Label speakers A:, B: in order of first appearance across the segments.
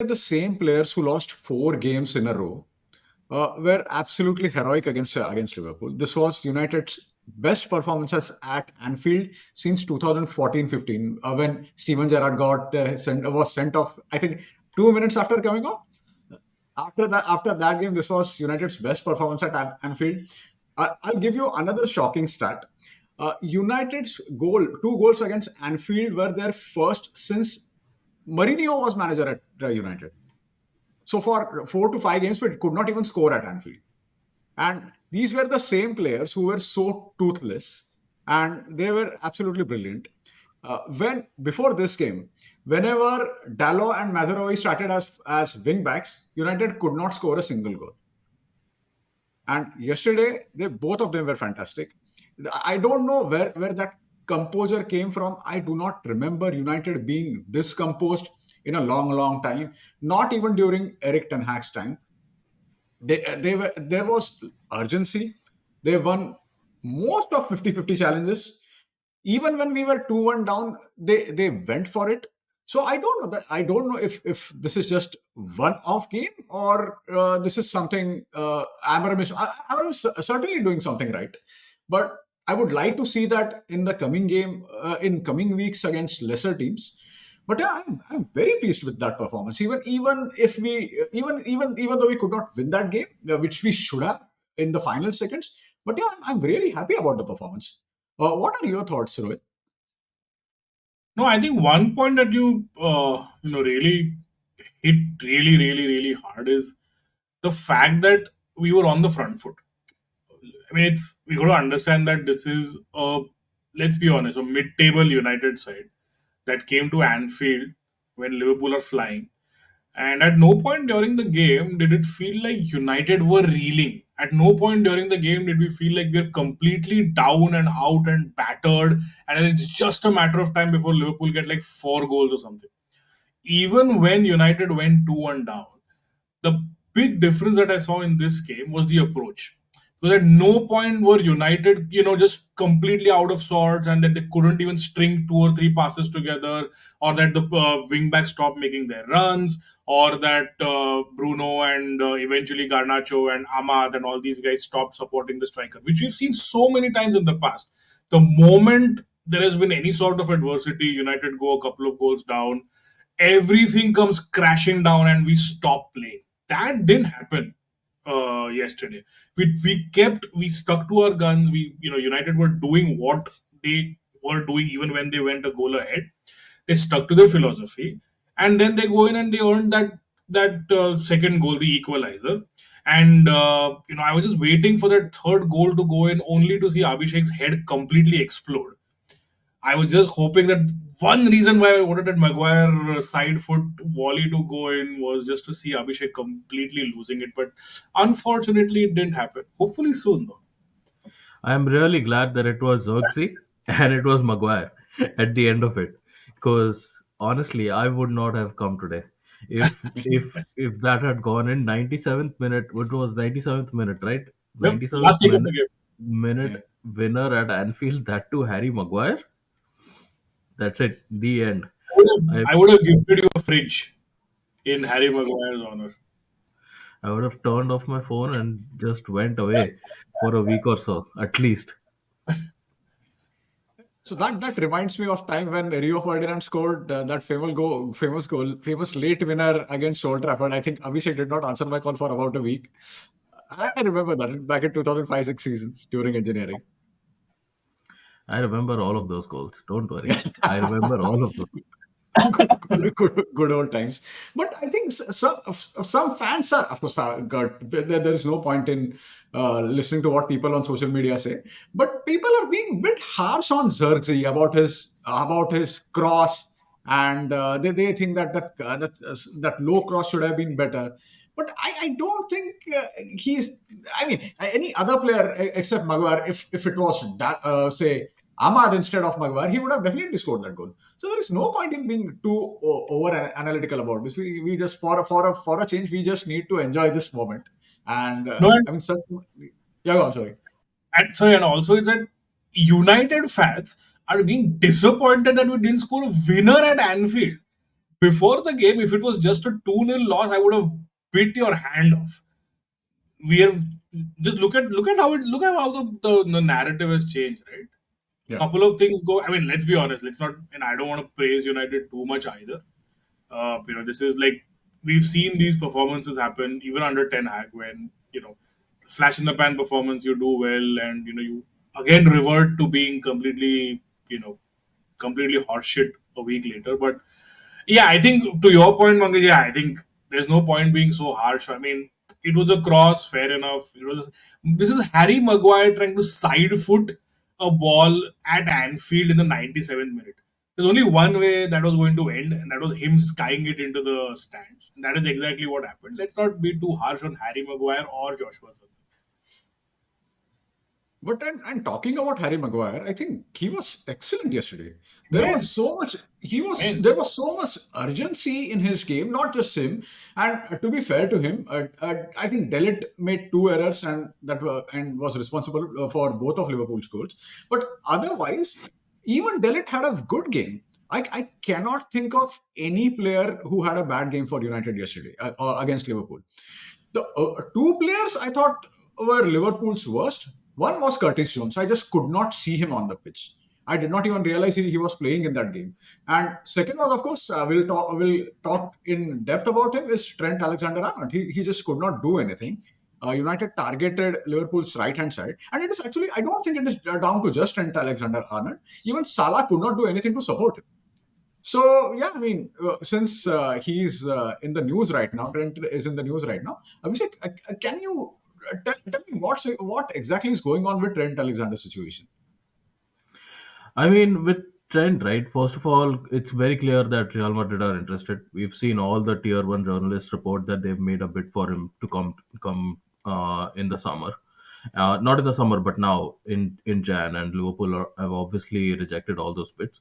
A: The same players who lost 4 games in a row were absolutely heroic against Liverpool. This was United's best performances at Anfield since 2014-15, when Steven Gerrard was sent off. I think 2 minutes after coming off. After that game, this was United's best performance at Anfield. I'll give you another shocking stat. United's two goals against Anfield were their first since Mourinho was manager at United. So for 4 to 5 games, we could not even score at Anfield. And these were the same players who were so toothless, and they were absolutely brilliant. When before this game, whenever Dalot and Mazraoui started as wing backs, United could not score a single goal. And yesterday, they both of them were fantastic. I don't know where that composure came from. I do not remember United being this composed in a long time. Not even during Eric Ten Hag's time. They were there was urgency. They won most of 50-50 challenges. Even when we were 2-1 down, they went for it. So I don't know if this is just one off game, or this is something Amarim is certainly doing something right. But I would like to see that in the coming game, in coming weeks against lesser teams. But yeah, I'm very pleased with that performance. Even if we even though we could not win that game, which we should have in the final seconds. But yeah, I'm really happy about the performance. What are your thoughts, Rohit?
B: No, I think one point that you really hit really hard is the fact that we were on the front foot. I mean, it's we got to understand that this is a, let's be honest, a mid-table United side that came to Anfield when Liverpool are flying. And at no point during the game did it feel like United were reeling. At no point during the game did we feel like we're completely down and out and battered, and it's just a matter of time before Liverpool get like 4 goals or something. Even when United went 2-1 down, the big difference that I saw in this game was the approach. Because at no point were United, just completely out of sorts, and that they couldn't even string 2 or 3 passes together, or that the wing backs stopped making their runs, or that Bruno and eventually Garnacho and Ahmad and all these guys stopped supporting the striker, which we've seen so many times in the past. The moment there has been any sort of adversity, United go a couple of goals down, everything comes crashing down and we stop playing. That didn't happen yesterday. We stuck to our guns. United were doing what they were doing even when they went a goal ahead. They stuck to their philosophy, and then they go in and they earned that second goal, the equalizer. And I was just waiting for that third goal to go in, only to see Abhishek's head completely explode. I was just hoping that one reason why I wanted that Maguire side foot volley to go in was just to see Abhishek completely losing it. But unfortunately, it didn't happen. Hopefully soon, though.
C: I'm really glad that it was Xerxes and it was Maguire at the end of it, because honestly, I would not have come today if that had gone in 97th minute. What was 97th minute, right?
B: Yep,
C: 97th
B: last kick of the
C: minute,
B: game.
A: Yeah.
C: winner at Anfield. That to Harry Maguire. That's it. The end. I
B: I would have gifted you a fridge in Harry Maguire's honor.
C: I would have turned off my phone and just went away for a week or so at least.
A: So that reminds me of time when Rio Ferdinand scored that famous late winner against Old Trafford. I think Abhishek did not answer my call for about a week. I remember that back in 2005-6 seasons during engineering.
C: I remember all of those goals. Don't worry.
A: Yeah.
C: I remember all of them.
A: Good old times. But I think some fans are, of course, there is no point in listening to what people on social media say. But people are being a bit harsh on Xerxes about his cross, and they think that low cross should have been better. But I don't think he's. I mean, any other player except Maguire, if it was say Ahmad instead of Maguire, he would have definitely scored that goal. So there is no point in being too over analytical about this. We just for a change, we just need to enjoy this moment. And
B: No,
A: I mean, yeah, go on, sorry.
B: and also is that United fans are being disappointed that we didn't score a winner at Anfield. Before the game, if it was just a 2-0 loss, I would have bit your hand off. We have just look at how the narrative has changed, right?
A: Yeah.
B: Couple of things go. I mean, let's be honest. Let's not, and I don't want to praise United too much either. This is like we've seen these performances happen even under Ten Hag when flash in the pan performance you do well, and you again revert to being you know completely horseshit a week later. But yeah, I think to your point, Mangesh, yeah, I think there's no point being so harsh. I mean, it was a cross, fair enough. This is Harry Maguire trying to side foot a ball at Anfield in the 97th minute. There's only one way that was going to end, and that was him skying it into the stands. And that is exactly what happened. Let's not be too harsh on Harry Maguire or Joshua Zirkzee.
A: But and talking about Harry Maguire, I think he was excellent yesterday. There was
B: Immense,
A: so much he was
B: immense.
A: there was so much urgency in his game, not just him. And to be fair to him, I think Delit made two errors and was responsible for both of Liverpool's goals. But otherwise, even Delit had a good game. I cannot think of any player who had a bad game for United yesterday against Liverpool. The two players I thought were Liverpool's worst. One was Curtis Jones. I just could not see him on the pitch. I did not even realize he was playing in that game. And second was, of course, we'll talk in depth about him, is Trent Alexander-Arnold. He just could not do anything. United targeted Liverpool's right hand side, and it is actually, I don't think it is down to just Trent Alexander-Arnold. Even Salah could not do anything to support him. So yeah, I mean, since he's in the news right now, Trent is in the news right now. Abhishek, can you tell me what exactly is going on with Trent Alexander's situation?
C: I mean, with Trent, right? First of all, it's very clear that Real Madrid are interested. We've seen all the tier one journalists report that they've made a bid for him to come in the summer. Not in the summer, but now in Jan, and Liverpool have obviously rejected all those bids.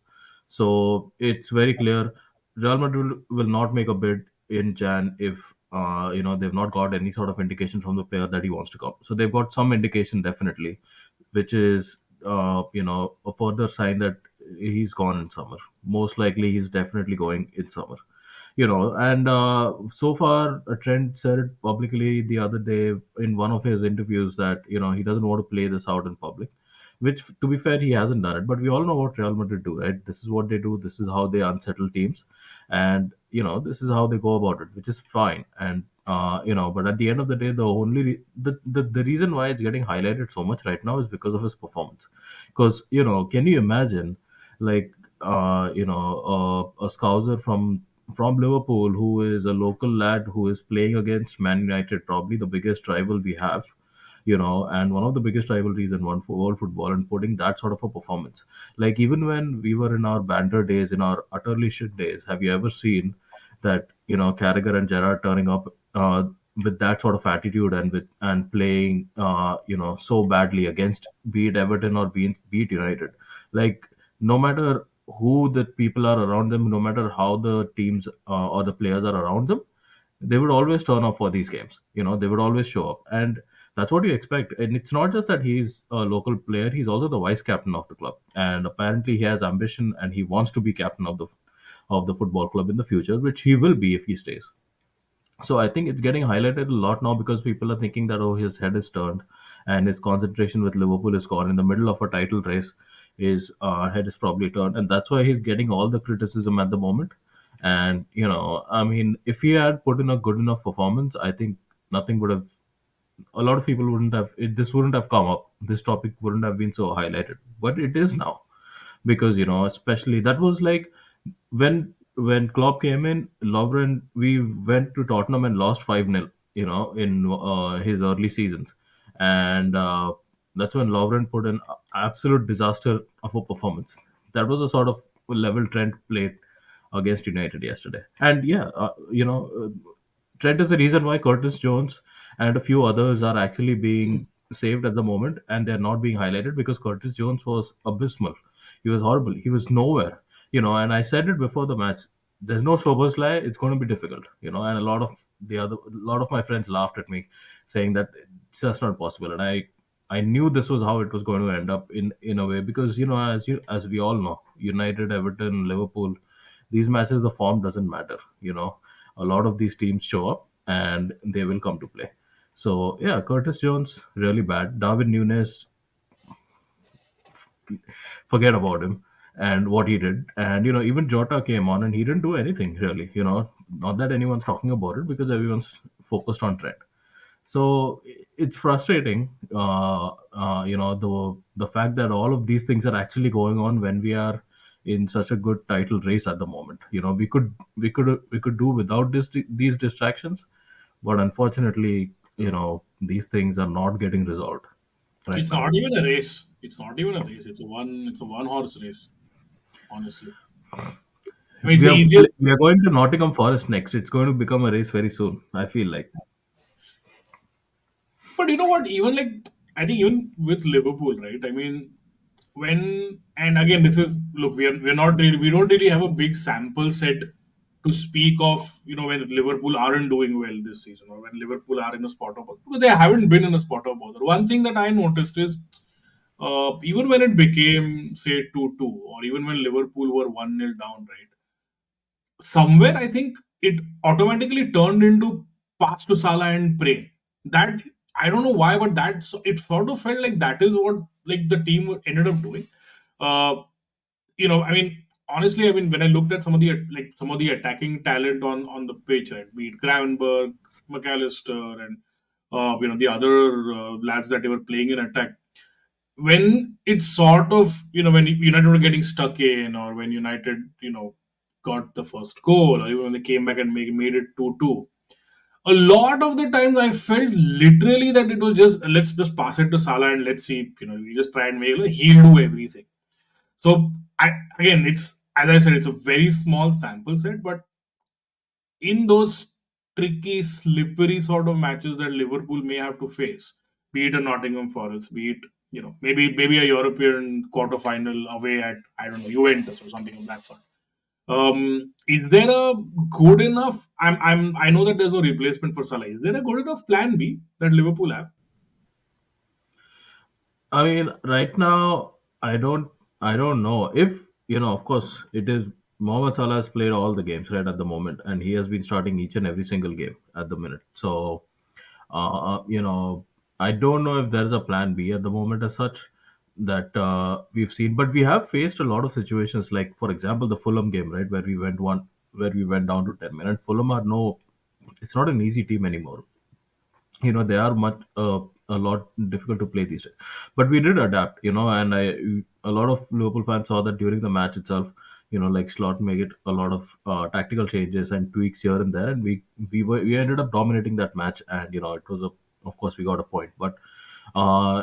C: So it's very clear Real Madrid will not make a bid in Jan if they've not got any sort of indication from the player that he wants to come. So they've got some indication definitely, which is a further sign that he's gone in summer. Most likely, he's definitely going in summer. And so far, Trent said it publicly the other day in one of his interviews that he doesn't want to play this out in public. Which, to be fair, he hasn't done it. But we all know what Real Madrid do, right? This is what they do. This is how they unsettle teams, and this is how they go about it, which is fine. And but at the end of the day, the only the reason why it's getting highlighted so much right now is because of his performance. Because can you imagine, like a scouser from Liverpool, who is a local lad who is playing against Man United, probably the biggest rival we have, and one of the biggest rivalries in one for world football, and putting that sort of a performance. Like, even when we were in our banter days, in our utterly shit days, have you ever seen that, Carragher and Gerrard turning up with that sort of attitude and playing so badly against, be it Everton or be it United? Like, no matter who the people are around them, no matter how the teams or the players are around them, they would always turn up for these games. They would always show up, and that's what you expect. And it's not just that he's a local player; he's also the vice captain of the club, and apparently he has ambition and he wants to be captain of the football club in the future, which he will be if he stays. So I think it's getting highlighted a lot now because people are thinking that, oh, his head is turned and his concentration with Liverpool is gone in the middle of a title race. His head is probably turned, and that's why he's getting all the criticism at the moment. And I mean, if he had put in a good enough performance, I think nothing would have. A lot of people wouldn't have. This wouldn't have come up. This topic wouldn't have been so highlighted, but it is now because especially that was like when Klopp came in, Lovren, we went to Tottenham and lost 5-0, in his early seasons, and that's when Lovren put an absolute disaster of a performance. That was a sort of level Trent played against United yesterday, and yeah, Trent is the reason why Curtis Jones and a few others are actually being saved at the moment, and they're not being highlighted because Curtis Jones was abysmal. He was horrible. He was nowhere. And I said it before the match. There's no Soberslay. It's going to be difficult. And a lot of my friends laughed at me, saying that it's just not possible. And I knew this was how it was going to end up in a way because as we all know, United, Everton, Liverpool, these matches the form doesn't matter. A lot of these teams show up and they will come to play. So yeah, Curtis Jones really bad. Darwin Nunes, forget about him and what he did. And even Jota came on and he didn't do anything really. Not that anyone's talking about it because everyone's focused on Trent. So it's frustrating, the fact that all of these things are actually going on when we are in such a good title race at the moment. We could do without these distractions, but unfortunately, these things are not getting resolved right
B: It's
C: now.
B: not even a race. It's not even a race. It's a one horse race, honestly. I mean, it's
C: We
B: the
C: are
B: easiest.
C: we are going to Nottingham Forest next. It's going to become a race very soon. I feel like.
B: But you know what? Even like, I think even with Liverpool, right? I mean, when and again, this is look, we're not really, we don't really have a big sample set to speak of. When Liverpool aren't doing well this season, or when Liverpool are in a spot of bother, because they haven't been in a spot of bother. One thing that I noticed is, even when it became say 2-2, or even when Liverpool were 1-0 down, right? Somewhere I think it automatically turned into pass to Salah and pray. That I don't know why, but it sort of felt like that is what like the team ended up doing. Uh, I mean, honestly, I mean, when I looked at some of the attacking talent on the pitch, right, be it Gravenberg, McAllister, and the other lads that they were playing in attack, when it's sort of when United were getting stuck in, or when United got the first goal, or even when they came back and made it 2-2, a lot of the times I felt literally that it was just, let's just pass it to Salah and let's see, we just try and make, he'll do everything. So again, it's, as I said, it's a very small sample set, but in those tricky, slippery sort of matches that Liverpool may have to face, be it a Nottingham Forest, be it maybe a European quarterfinal away at, I don't know, Juventus or something of that sort. Is there a good enough? I know that there's no replacement for Salah. Is there a good enough plan B that Liverpool have?
C: I mean, right now, I don't, I don't know if Of course, it is Mohamed Salah has played all the games right at the moment, and he has been starting each and every single game at the minute. So, I don't know if there's a plan B at the moment as such that we've seen, but we have faced a lot of situations, like for example, the Fulham game, right, where we went down to 10 men, and Fulham are no, it's not an easy team anymore. They are much a lot difficult to play these days, but we did adapt, and a lot of Liverpool fans saw that during the match itself. Like Slot made it a lot of tactical changes and tweaks here and there, and we ended up dominating that match, and it was a, of course we got a point. But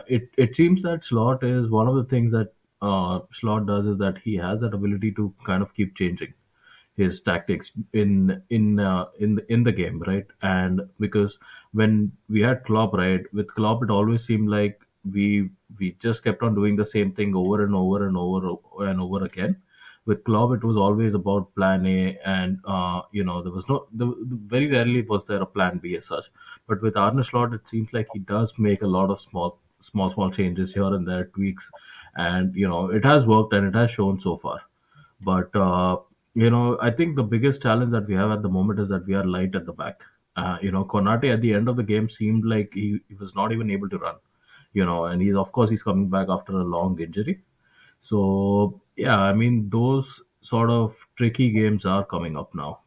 C: it seems that Slot is one of the things that Slot does is that he has that ability to kind of keep changing his tactics in the game, right? And because when we had Klopp, right, with Klopp, it always seemed like we just kept on doing the same thing over and over and over and over again. With Klopp, it was always about Plan A, and there was very rarely was there a Plan B as such. But with Arne Slot, it seems like he does make a lot of small changes here and there, tweaks, and it has worked and it has shown so far. But I think the biggest challenge that we have at the moment is that we are light at the back. Konate at the end of the game seemed like he was not even able to run. And he's, of course, he's coming back after a long injury. So yeah, I mean, those sort of tricky games are coming up now,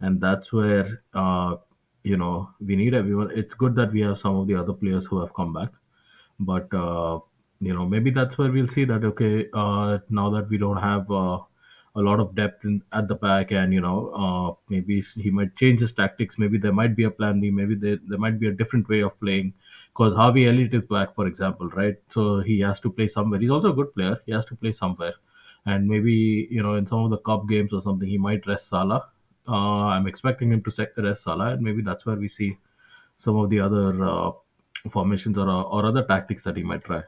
C: and that's where we need everyone. It's good that we have some of the other players who have come back, but maybe that's where we'll see that, okay, now that we don't have a lot of depth at the back, and maybe he might change his tactics. Maybe there might be a plan B. Maybe there might be a different way of playing, because Harvey Elliott is back, for example, right? So he has to play somewhere. He's also a good player. He has to play somewhere, and maybe in some of the cup games or something, he might rest Salah. I'm expecting him to rest Salah, and maybe that's where we see some of the other formations or other tactics that he might try.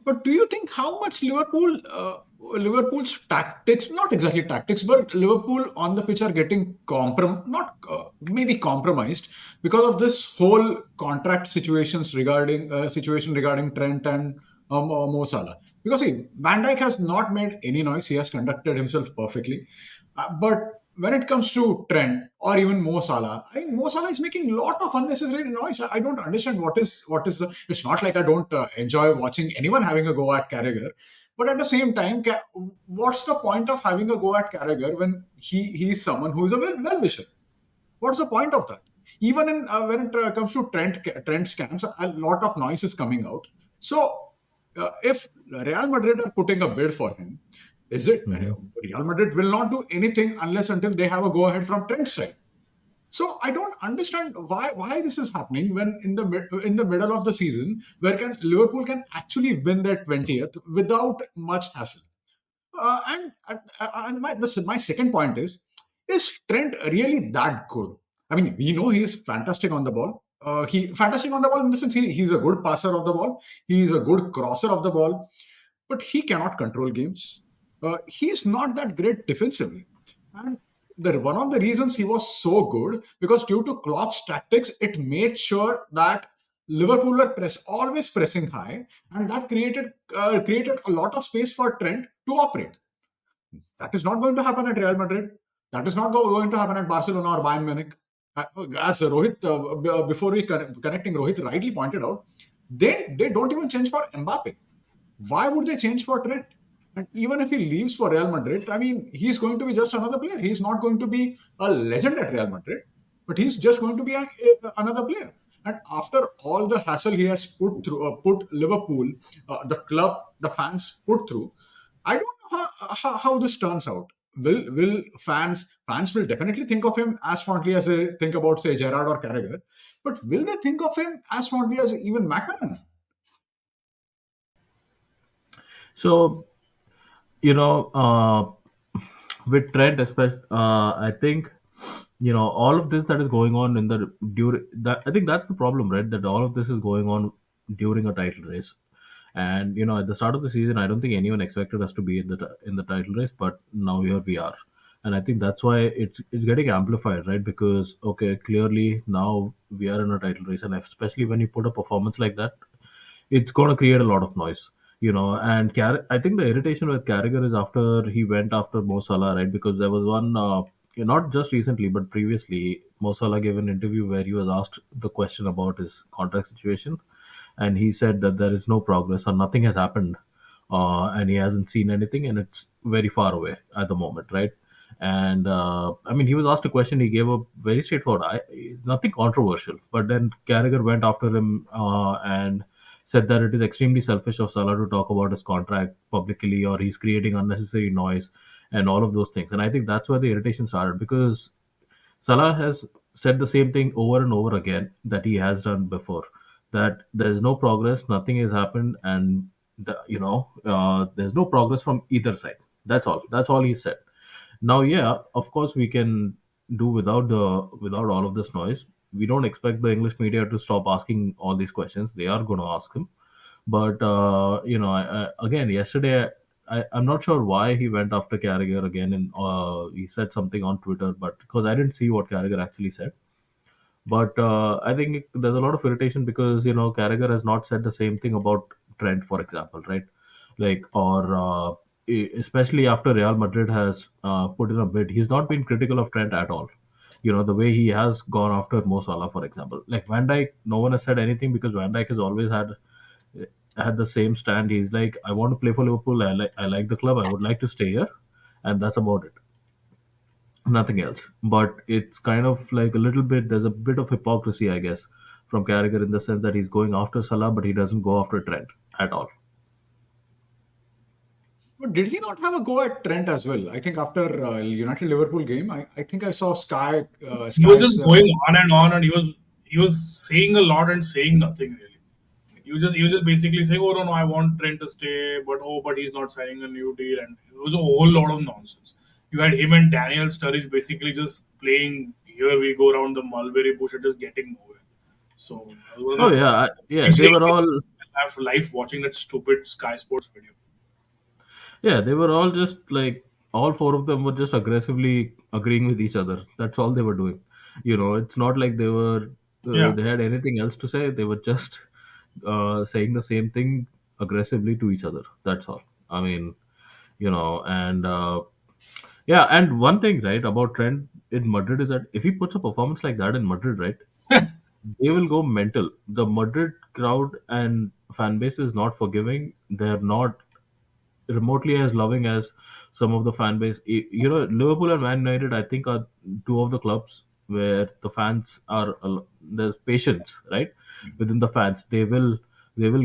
A: But do you think how much Liverpool's tactics, not exactly tactics, but Liverpool on the pitch are getting not maybe compromised because of this whole contract situation regarding Trent and Mo Salah. Because see, Van Dijk has not made any noise. He has conducted himself perfectly. But when it comes to Trent or even Mo Salah, I mean, Mo Salah is making a lot of unnecessary noise. I don't understand what is the. It's not like I don't enjoy watching anyone having a go at Carragher, but at the same time, what's the point of having a go at Carragher when he's someone who's a well wisher? What's the point of that? Even in when it comes to Trent scams, a lot of noise is coming out. So if Real Madrid are putting a bid for him, is it
C: Hmm.
A: Real Madrid will not do anything unless until they have a go ahead from Trent's side. So I don't understand why this is happening when in the middle of the season where can Liverpool can actually win their 20th without much hassle. And my second point is Trent really that good? I mean, we know he is fantastic on the ball. He fantastic on the ball in the sense he's a good passer of the ball. He's a good crosser of the ball, but he cannot control games. He's not that great defensively, and one of the reasons he was so good because due to Klopp's tactics, it made sure that Liverpool were always pressing high, and that created a lot of space for Trent to operate. That is not going to happen at Real Madrid. That is not going to happen at Barcelona or Bayern Munich. As Rohit, before we connecting, Rohit rightly pointed out, they don't even change for Mbappe. Why would they change for Trent? And even if he leaves for Real Madrid, I mean, he's going to be just another player. He's not going to be a legend at Real Madrid, but he's just going to be another player. And after all the hassle he has put Liverpool, the club, the fans put through, I don't know how this turns out. Will fans will definitely think of him as fondly as they think about say Gerrard or Carragher, but will they think of him as fondly as even McMahon?
C: So, you know, with Trent, especially, I think, all of this that is going on in the during that, I think that's the problem, right? That all of this is going on during a title race. And at the start of the season, I don't think anyone expected us to be in the title race, but now here we are. And I think that's why it's getting amplified, right? Because okay, clearly now we are in a title race, and especially when you put a performance like that, it's going to create a lot of noise. And I think the irritation with Carragher is after he went after Mo Salah, right? Because there was one, not just recently, but previously, Mo Salah gave an interview where he was asked the question about his contract situation, and he said that there is no progress or nothing has happened, and he hasn't seen anything, and it's very far away at the moment, right? And I mean, he was asked a question. He gave a very straightforward, nothing controversial. But then Carragher went after him and said that it is extremely selfish of Salah to talk about his contract publicly, or he's creating unnecessary noise and all of those things. And I think that's where the irritation started, because Salah has said the same thing over and over again that he has done before, that there's no progress, nothing has happened, and there's no progress from either side. That's all. That's all he said. Now, yeah, of course, we can do without all of this noise. We don't expect the English media to stop asking all these questions. They are going to ask him. But again, yesterday, I'm not sure why he went after Carragher again, and he said something on Twitter, but because I didn't see what Carragher actually said. But I think there's a lot of irritation because Carragher has not said the same thing about Trent, for example, right? Like, or especially after Real Madrid has put in a bid, he's not been critical of Trent at all. The way he has gone after Mo Salah, for example. Like Van Dijk, no one has said anything because Van Dijk has always had the same stand. He's like, I want to play for Liverpool. I like the club. I would like to stay here, and that's about it. Nothing else. But it's kind of like a little bit. There's a bit of hypocrisy, I guess, from Carragher in the sense that he's going after Salah, but he doesn't go after Trent at all.
A: But did he not have a go at Trent as well? I think after United Liverpool game, I think I saw
B: He was
A: Sky's
B: just going on, and he was saying a lot and saying nothing really. He was just basically saying, "Oh no, I want Trent to stay, but he's not signing a new deal," and it was a whole lot of nonsense. You had him and Daniel Sturridge basically just playing. Here we go around the mulberry bush and just getting nowhere. So that was one
C: Oh
B: of the
C: yeah, yeah.
B: you
C: They
B: staying
C: were all
B: have life watching that stupid Sky Sports video.
C: Yeah, they were all just like all four of them were just aggressively agreeing with each other. That's all they were doing. It's not like
B: Yeah,
C: they had anything else to say. They were just saying the same thing aggressively to each other. That's all. I mean, and yeah, and one thing, right, about Trent in Madrid is that if he puts a performance like that in Madrid, right, they will go mental. The Madrid crowd and fan base is not forgiving. They're not remotely as loving as some of the fan base. Liverpool and Man United, I think, are two of the clubs where the fans are there's patience, right, within the fans. They will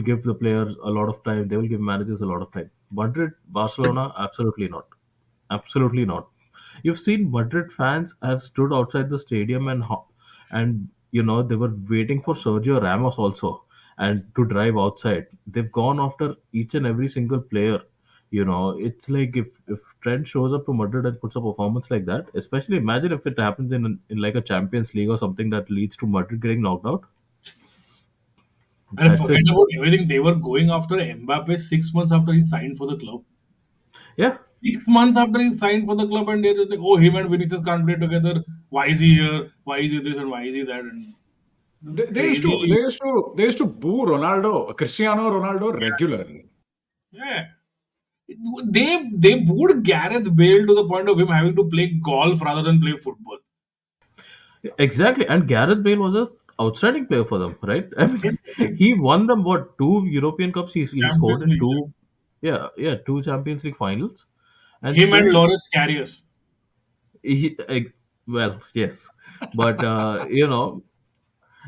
C: give the players a lot of time. They will give managers a lot of time. Madrid, Barcelona, absolutely not. Absolutely not. You've seen Madrid fans have stood outside the stadium and they were waiting for Sergio Ramos also and to drive outside. They've gone after each and every single player. It's like if Trent shows up to Madrid and puts a performance like that, especially imagine if it happens in like a Champions League or something that leads to Madrid getting knocked out.
B: And
C: That's
B: forget
C: it.
B: about everything. They were going after Mbappe 6 months after he signed for the club.
C: Yeah,
B: 6 months after he signed for the club, and they're just like, oh, him and Vinicius can't play together. Why is he here? Why is he this and why is he that? And
A: They used to
B: crazy.
A: boo Ronaldo, Cristiano Ronaldo regularly.
B: Yeah. They booed Gareth Bale to the point of him having to play golf rather than play football.
C: exactly. And Gareth Bale was a outstanding player for them, right? I
B: Yeah.
C: mean, he won them what, two European Cups. He scored
B: Champions
C: in
B: League.
C: two, yeah, two Champions League finals, and
B: Him and
C: still,
B: Loris Karius.
C: well, yes, but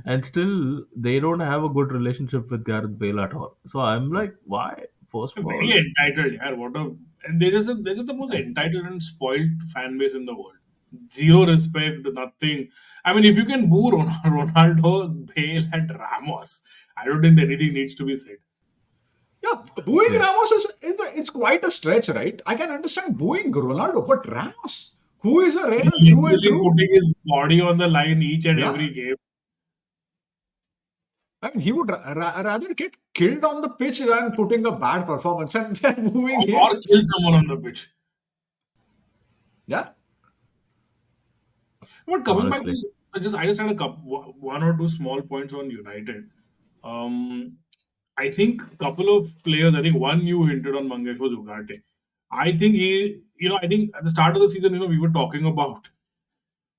C: and still they don't have a good relationship with Gareth Bale at all. So I'm like, why? First of
B: Very
C: all,
B: entitled, yeah. What a and they're just the most entitled and spoiled fan base in the world. Zero respect, nothing. I mean, if you can boo Ronaldo, Bale, and Ramos, I don't think anything needs to be said.
A: Yeah, booing
C: yeah,
A: Ramos it's quite a stretch, right? I can understand booing Ronaldo, but Ramos, who is a
B: He's
A: Real through and
B: literally
A: through.
B: putting his body on the line each and
A: Yeah,
B: every game.
A: I mean, he would rather get killed on the pitch than putting a bad performance and then booing
B: Or
A: him.
B: kill someone on the pitch.
A: Yeah,
B: But coming back to,
C: honestly.
B: I just had a couple, one or two small points on United. Um, I think a couple of players. I think one you hinted on, Mangesh, was Ugarte. I think I think at the start of the season, we were talking about.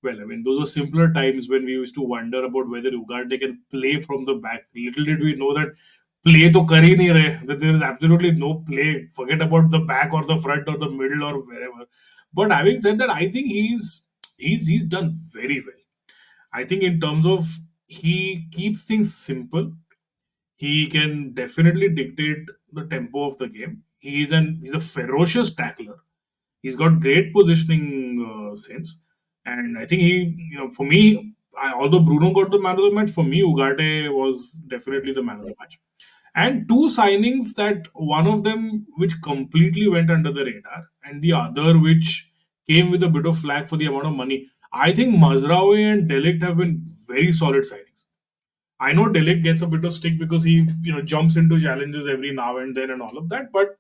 B: Well, I mean, those were simpler times when we used to wonder about whether Ugarte can play from the back. Little did we know that play to kar hi nahi rahe, that there is absolutely no play. Forget about the back or the front or the middle or wherever. But having said that, I think he's done very well. I think in terms of he keeps things simple. He can definitely dictate the tempo of the game. He's a ferocious tackler. He's got great positioning sense, and I think for me, although Bruno got the man of the match, for me Ugarte was definitely the man of the match. And two signings, that one of them which completely went under the radar, and the other which came with a bit of flack for the amount of money. I think Mazraoui and Delict have been very solid signings. I know Delic gets a bit of stick because he, jumps into challenges every now and then and all of that. But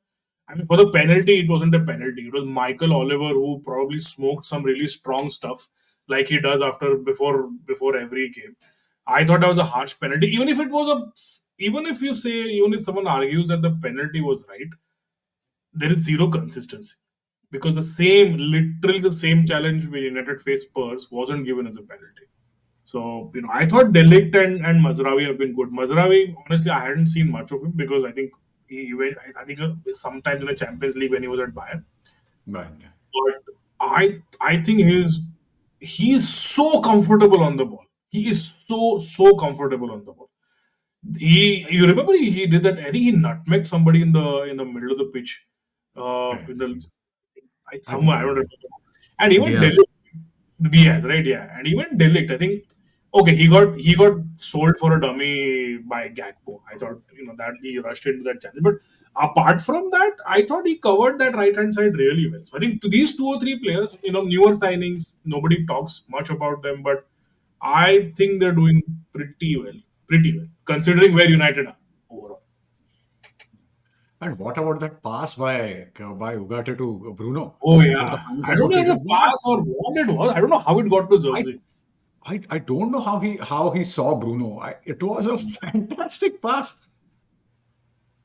B: I mean, for the penalty, it wasn't a penalty. It was Michael Oliver who probably smoked some really strong stuff, like he does before every game. I thought that was a harsh penalty. Even if someone argues that the penalty was right, there is zero consistency because literally the same challenge where United faced Spurs wasn't given as a penalty. So, I thought Delict and Mazraoui have been good. Mazraoui, honestly, I hadn't seen much of him because I think he went, I think sometimes in the Champions League when he was at Bayern.
A: right.
B: But I think he is so comfortable on the ball. He is so comfortable on the ball. You remember he did that? I think he nutmegged somebody in the middle of the pitch.
A: Yeah,
B: In
A: I
B: the
A: think so. I think
B: somewhere I
A: so.
B: don't
A: Yeah.
B: remember. And even
C: Diaz.
B: Diaz, right? Yeah, and even Delict. I think okay, he got sold for a dummy by Gakpo. I thought that he rushed into that challenge, but apart from that, I thought he covered that right hand side really well. So I think to these two or three players, newer signings, nobody talks much about them, but I think they're doing pretty well considering where United are overall.
A: And what about that pass by Ugarte to Bruno
B: Oh
A: before the
B: yeah,
A: final
B: I
A: touch
B: don't
A: was
B: know if it's
A: taken?
B: a pass or what it was. I don't know how it got to
A: I,
B: Xerxes.
A: I don't know how he saw Bruno. It was a fantastic pass.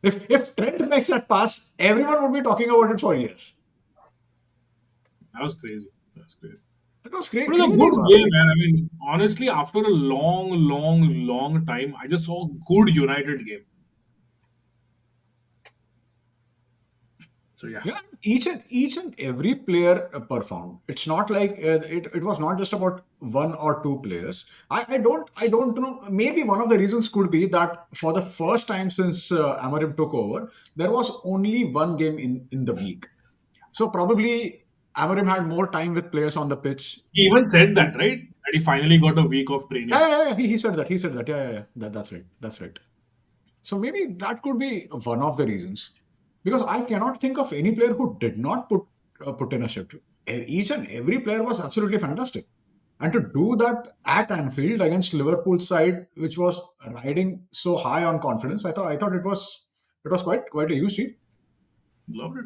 A: If Trent makes that pass, everyone would be talking about it for years.
B: That was crazy. That was crazy.
A: It was
B: But it was a
A: crazy,
B: good
A: bro.
B: game, man. I mean, honestly, after a long time, I just saw a good United game. So yeah,
A: Yeah, each and every player performed. It's not like it was not just about one or two players. I don't know. Maybe one of the reasons could be that for the first time since Amarim took over, there was only one game in the week. So probably Amarim had more time with players on the pitch.
B: he even said that, right? That he finally got a week of
A: Yeah,
B: training.
A: yeah, yeah. He said that. He said that. Yeah, yeah, yeah. That's right. That's right. So maybe that could be one of the reasons, because I cannot think of any player who did not put in a shift. Each and every player was absolutely fantastic, and to do that at Anfield against Liverpool's side, which was riding so high on confidence, I thought it was quite a huge feat.
B: Loved it.